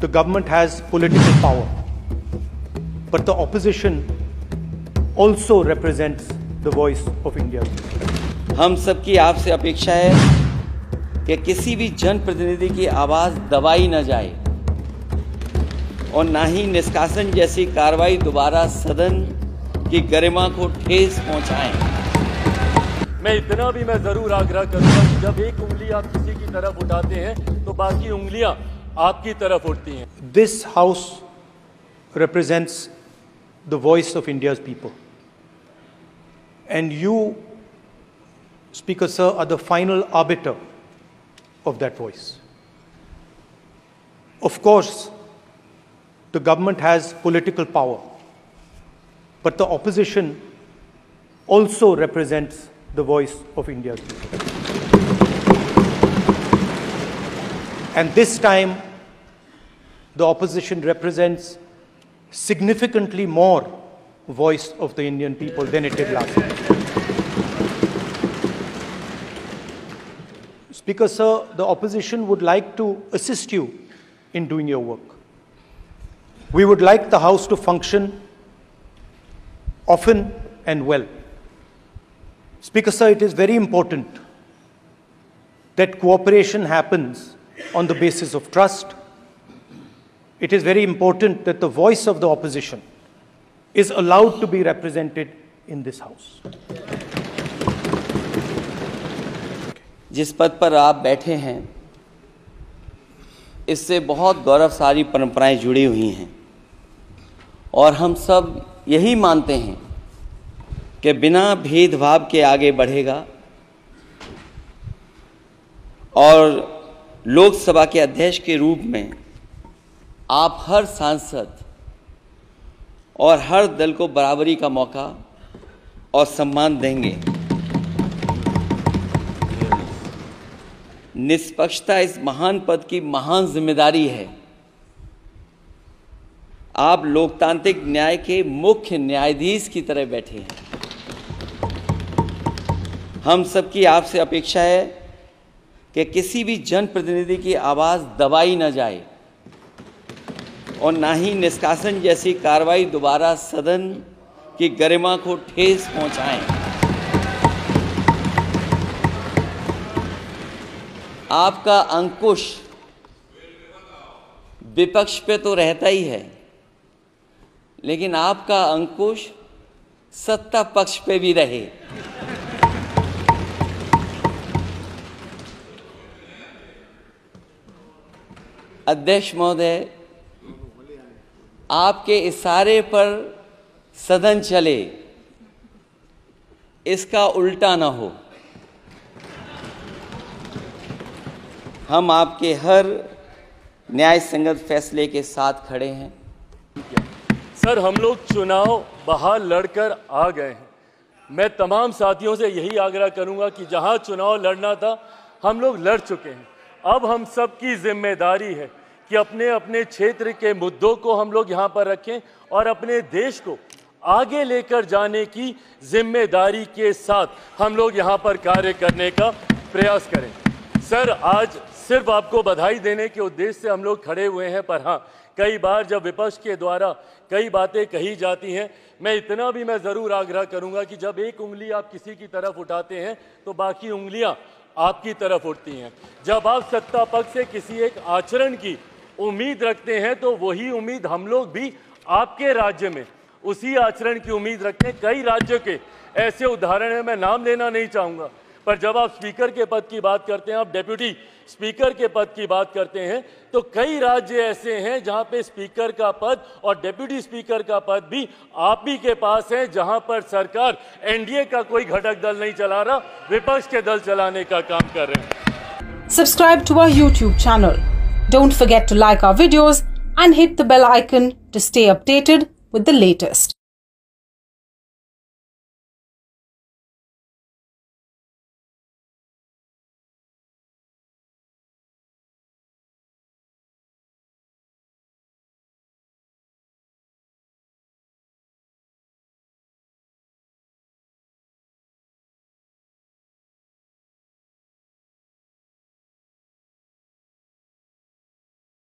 the government has political power, but the opposition also represents the voice of India. हम सबकी आपसे अपेक्षा है कि किसी भी जनप्रतिनिधि की आवाज़ दबाई न जाए और ना ही निष्कासन जैसी कार्रवाई दोबारा सदन की गरिमा को ठेस पहुंचाएं। मैं इतना भी मैं जरूर आग्रह करूंगा कि जब एक उंगली आप किसी की तरफ उठाते हैं तो बाकी उंगलियां आपकी तरफ उठती हैं। This house represents the voice of India's people, and you, Speaker Sir, are the final arbiter of that voice. Of course, the government has political power, but the opposition also represents the voice of India's people. And this time, the opposition represents significantly more voice of the Indian people than it did last time. Speaker Sir, the opposition would like to assist you in doing your work. We would like the House to function often and well. Speaker Sir, it is very important that cooperation happens on the basis of trust. It is very important that the voice of the opposition is allowed to be represented in this House. जिस पद पर आप बैठे हैं इससे बहुत गौरवशाली परंपराएं जुड़ी हुई हैं और हम सब यही मानते हैं कि बिना भेदभाव के आगे बढ़ेगा और लोकसभा के अध्यक्ष के रूप में आप हर सांसद और हर दल को बराबरी का मौका और सम्मान देंगे। निष्पक्षता इस महान पद की महान जिम्मेदारी है। आप लोकतांत्रिक न्याय के मुख्य न्यायाधीश की तरह बैठे हैं। हम सबकी आपसे अपेक्षा है कि किसी भी जनप्रतिनिधि की आवाज़ दबाई न जाए और ना ही निष्कासन जैसी कार्रवाई दोबारा सदन की गरिमा को ठेस पहुंचाएं। आपका अंकुश विपक्ष पे तो रहता ही है, लेकिन आपका अंकुश सत्ता पक्ष पे भी रहे। अध्यक्ष महोदय, आपके इशारे पर सदन चले, इसका उल्टा ना हो। हम आपके हर न्याय संगत फैसले के साथ खड़े हैं। सर, हम लोग चुनाव बाहर लड़कर आ गए हैं। मैं तमाम साथियों से यही आग्रह करूंगा कि जहां चुनाव लड़ना था हम लोग लड़ चुके हैं। अब हम सबकी जिम्मेदारी है कि अपने अपने क्षेत्र के मुद्दों को हम लोग यहाँ पर रखें और अपने देश को आगे लेकर जाने की जिम्मेदारी के साथ हम लोग यहाँ पर कार्य करने का प्रयास करें। सर, आज सिर्फ आपको बधाई देने के उद्देश्य से हम लोग खड़े हुए हैं, पर हाँ, कई बार जब विपक्ष के द्वारा कई बातें कही जाती हैं, मैं इतना भी मैं ज़रूर आग्रह करूँगा कि जब एक उंगली आप किसी की तरफ उठाते हैं तो बाकी उंगलियाँ आपकी तरफ उठती हैं। जब आप सत्ता पक्ष से किसी एक आचरण की उम्मीद रखते हैं तो वही उम्मीद हम लोग भी आपके राज्य में उसी आचरण की उम्मीद रखते हैं। कई राज्यों के ऐसे उदाहरण हैं, मैं नाम लेना नहीं चाहूँगा, पर जब आप स्पीकर के पद की बात करते हैं, आप डेप्यूटी स्पीकर के पद की बात करते हैं, तो कई राज्य ऐसे हैं जहां पे स्पीकर का पद और डेप्यूटी स्पीकर का पद भी आप ही के पास है, जहां पर सरकार एनडीए का कोई घटक दल नहीं चला रहा, विपक्ष के दल चलाने का काम कर रहे हैं। Subscribe to our YouTube channel. Don't forget to like our videos and hit the bell icon to stay updated with the latest.